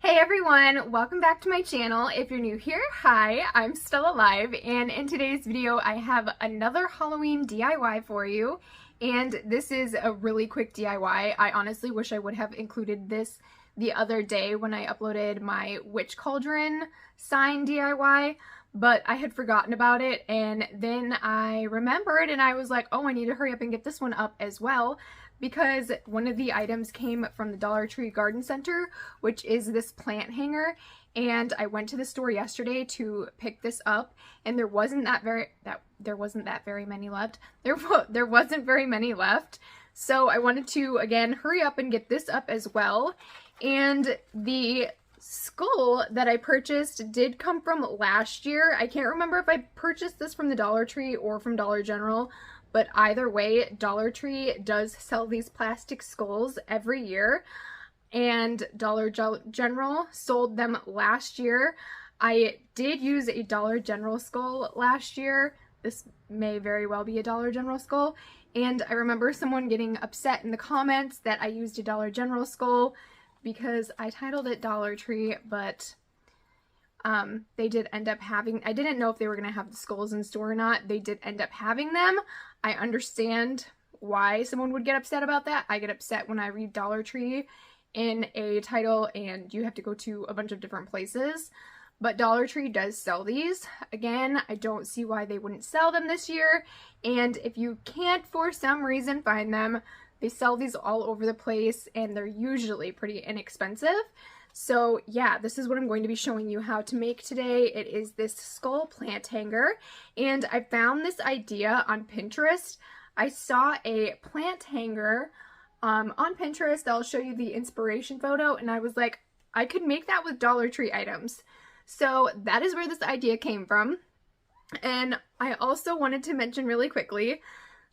Hey everyone, welcome back to my channel. If you're new here, hi, I'm still alive, and in today's video I have another Halloween DIY for you, and this is a really quick DIY. I honestly wish I would have included this the other day when I uploaded my witch cauldron sign DIY, but I had forgotten about it, and then I remembered and I was like, oh, I need to hurry up and get this one up as well, because one of the items came from the Dollar Tree Garden Center, which is this plant hanger, and I went to the store yesterday to pick this up, and there wasn't very many left. There wasn't very many left. So I wanted to again hurry up and get this up as well. And the skull that I purchased did come from last year. I can't remember if I purchased this from the Dollar Tree or from Dollar General, but either way, Dollar Tree does sell these plastic skulls every year, and Dollar General sold them last year. I did use a Dollar General skull last year. This may very well be a Dollar General skull, and I remember someone getting upset in the comments that I used a Dollar General skull because I titled it Dollar Tree, but they did end up having, I didn't know if they were going to have the skulls in store or not. They did end up having them. I understand why someone would get upset about that. I get upset when I read Dollar Tree in a title and you have to go to a bunch of different places. But Dollar Tree does sell these. Again, I don't see why they wouldn't sell them this year. And if you can't for some reason find them, they sell these all over the place and they're usually pretty inexpensive. So yeah, this is what I'm going to be showing you how to make today. It is this skull plant hanger, and I found this idea on Pinterest. I saw a plant hanger on Pinterest. I'll show you the inspiration photo, and I was like, I could make that with Dollar Tree items. So that is where this idea came from. And I also wanted to mention really quickly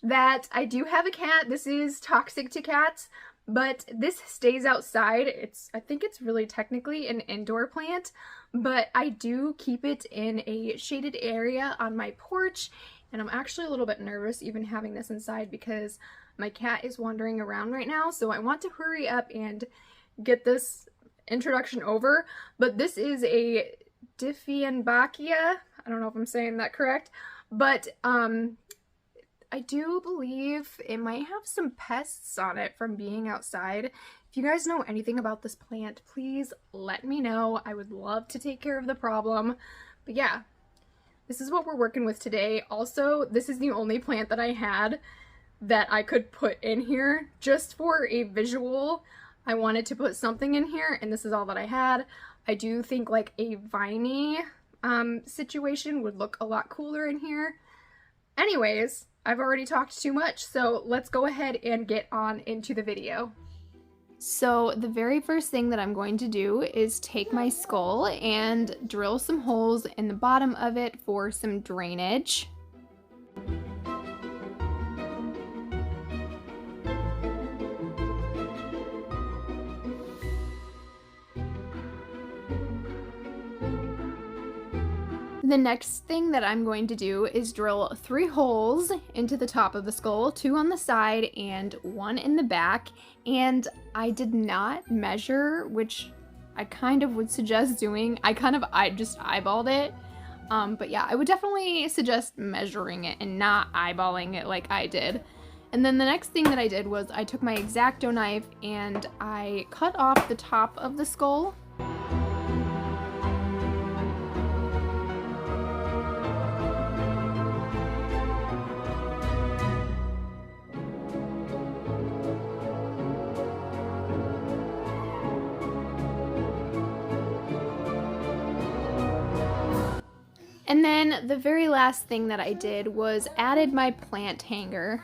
that I do have a cat. This is toxic to cats, but this stays outside. I think it's really technically an indoor plant, but I do keep it in a shaded area on my porch, and I'm actually a little bit nervous even having this inside because my cat is wandering around right now, so I want to hurry up and get this introduction over. But this is a Dieffenbachia. I don't know if I'm saying that correct, but I do believe it might have some pests on it from being outside. If you guys know anything about this plant, please let me know. I would love to take care of the problem. But yeah, this is what we're working with today. Also, this is the only plant that I had that I could put in here just for a visual. I wanted to put something in here, and this is all that I had. I do think like a viney situation would look a lot cooler in here. Anyways, I've already talked too much, so let's go ahead and get on into the video. So the very first thing that I'm going to do is take my skull and drill some holes in the bottom of it for some drainage. The next thing that I'm going to do is drill 3 holes into the top of the skull, 2 on the side and 1 in the back. And I did not measure, which I kind of would suggest doing. I just eyeballed it. But yeah, I would definitely suggest measuring it and not eyeballing it like I did. And then the next thing that I did was I took my X-Acto knife and I cut off the top of the skull. And then the very last thing that I did was added my plant hanger.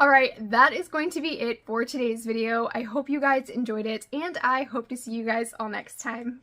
Alright, that is going to be it for today's video. I hope you guys enjoyed it, and I hope to see you guys all next time.